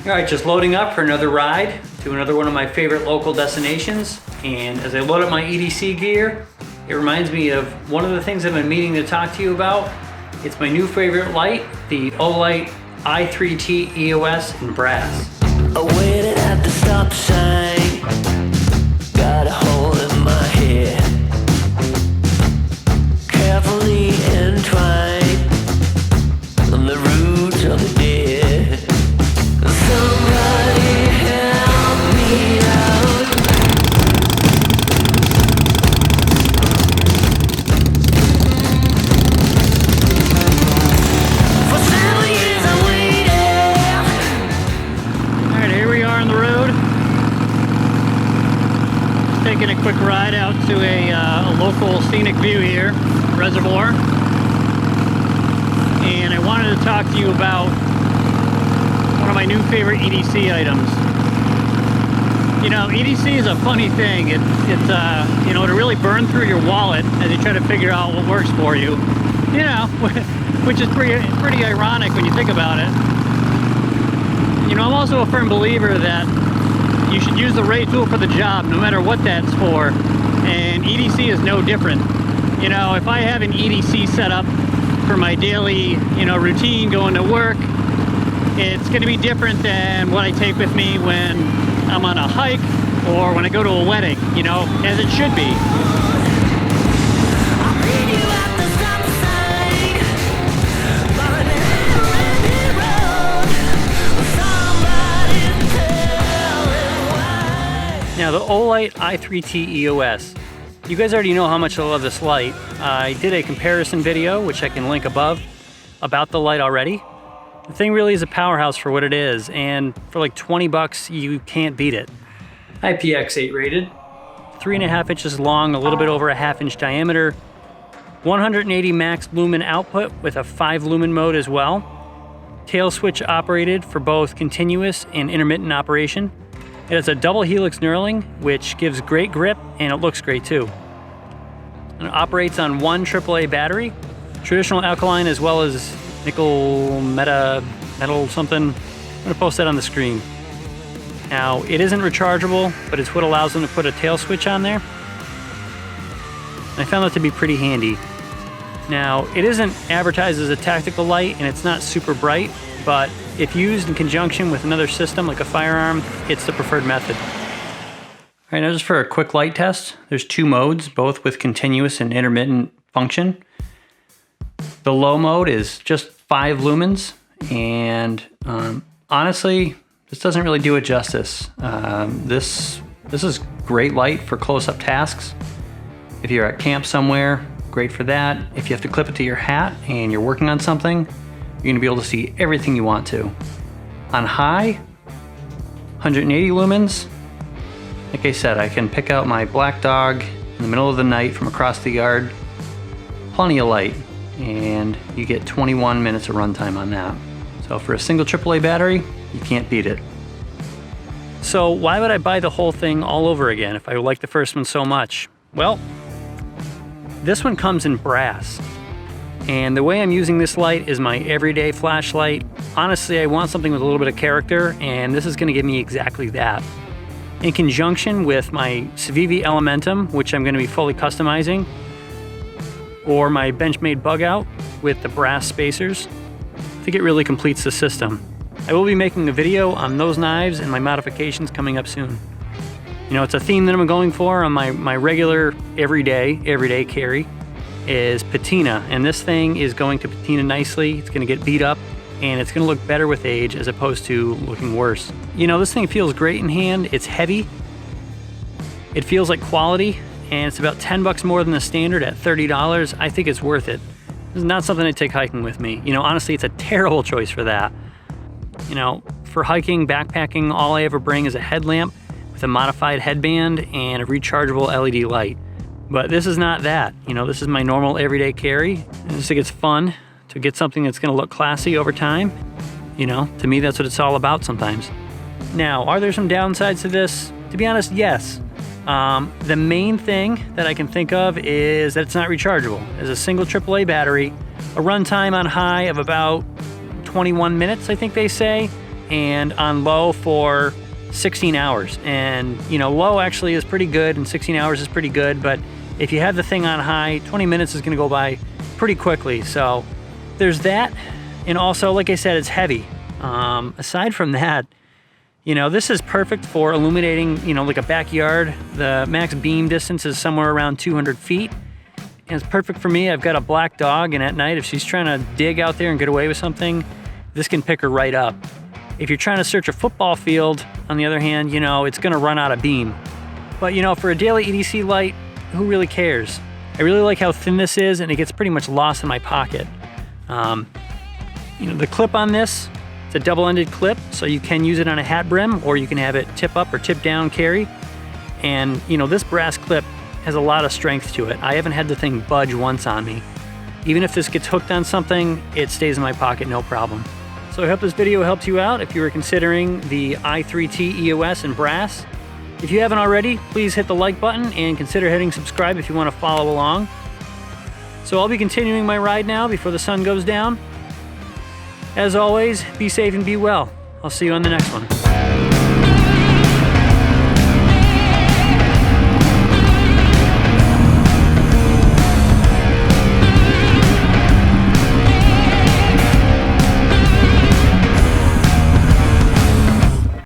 All right, just loading up for another ride to another one of my favorite local destinations. And as I load up my EDC gear, it reminds me of one of the things I've been meaning to talk to you about. It's my new favorite light, the Olight i3t EOS in brass. I waited at the stop sign, got a hole in my head, carefully entwined on the roots of the dead. Somebody help me out. For 7 years I waited. All right, here we are on the road. Just taking a quick ride out to a local scenic view here, reservoir. And I wanted to talk to you about one of my new favorite EDC items. You know, EDC is a funny thing. It's you know, to really burn through your wallet as you try to figure out what works for you. You know, which is pretty ironic when you think about it. You know, I'm also a firm believer that you should use the right tool for the job, no matter what that's for. And EDC is no different. You know, if I have an EDC set up for my daily, you know, routine going to work, it's going to be different than what I take with me when I'm on a hike or when I go to a wedding, you know, as it should be. Now the Olight i3t EOS. You guys already know how much I love this light. I did a comparison video, which I can link above, about the light already. The thing really is a powerhouse for what it is, and for like 20 bucks, you can't beat it. IPX8 rated, 3.5 inches long, a little bit over a 1/2 inch diameter, 180 max lumen output with a 5 lumen mode as well. Tail switch operated for both continuous and intermittent operation. It has a double helix knurling, which gives great grip, and it looks great too. And it operates on one AAA battery, traditional alkaline as well as nickel metal something. I'm gonna post that on the screen. Now, it isn't rechargeable, but it's what allows them to put a tail switch on there. And I found that to be pretty handy. Now, it isn't advertised as a tactical light, and it's not super bright, but if used in conjunction with another system like a firearm, it's the preferred method. All right, now just for a quick light test, there's 2 modes, both with continuous and intermittent function. The low mode is just 5 lumens, and honestly, this doesn't really do it justice. This is great light for close-up tasks. If you're at camp somewhere, great for that. If you have to clip it to your hat and you're working on something, you're gonna be able to see everything you want to. On high, 180 lumens. Like I said, I can pick out my black dog in the middle of the night from across the yard. Plenty of light, and you get 21 minutes of runtime on that. So for a single AAA battery, you can't beat it. So why would I buy the whole thing all over again if I like the first one so much? Well, this one comes in brass. And the way I'm using this light is my everyday flashlight. Honestly, I want something with a little bit of character, and this is gonna give me exactly that. In conjunction with my Civivi Elementum, which I'm gonna be fully customizing, or my Benchmade bug out with the brass spacers, I think it really completes the system. I will be making a video on those knives and my modifications coming up soon. You know, it's a theme that I'm going for on my regular everyday carry is patina, and this thing is going to patina nicely. It's gonna get beat up, and it's gonna look better with age as opposed to looking worse. You know, this thing feels great in hand. It's heavy. It feels like quality, and it's about 10 bucks more than the standard at $30. I think it's worth it. This is not something I take hiking with me. You know, honestly, it's a terrible choice for that. You know, for hiking, backpacking, all I ever bring is a headlamp with a modified headband and a rechargeable LED light. But this is not that. You know, this is my normal everyday carry. I just think it's fun to get something that's gonna look classy over time. You know, to me, that's what it's all about sometimes. Now, are there some downsides to this? To be honest, yes. The main thing that I can think of is that it's not rechargeable. It's a single AAA battery, a runtime on high of about 21 minutes, I think they say, and on low for 16 hours. And you know, low actually is pretty good and 16 hours is pretty good, but if you have the thing on high, 20 minutes is gonna go by pretty quickly. So there's that. And also, like I said, it's heavy. Aside from that, you know, this is perfect for illuminating, you know, like a backyard. The max beam distance is somewhere around 200 feet. And it's perfect for me. I've got a black dog, and at night, if she's trying to dig out there and get away with something, this can pick her right up. If you're trying to search a football field, on the other hand, you know, it's gonna run out of beam. But you know, for a daily EDC light, who really cares? I really like how thin this is, and it gets pretty much lost in my pocket. You know, the clip on this, it's a double-ended clip, so you can use it on a hat brim, or you can have it tip up or tip down carry. And you know, this brass clip has a lot of strength to it. I haven't had the thing budge once on me. Even if this gets hooked on something, it stays in my pocket, no problem. So I hope this video helped you out if you were considering the i3t EOS in brass. If you haven't already, please hit the like button and consider hitting subscribe if you want to follow along. So I'll be continuing my ride now before the sun goes down. As always, be safe and be well. I'll see you on the next one.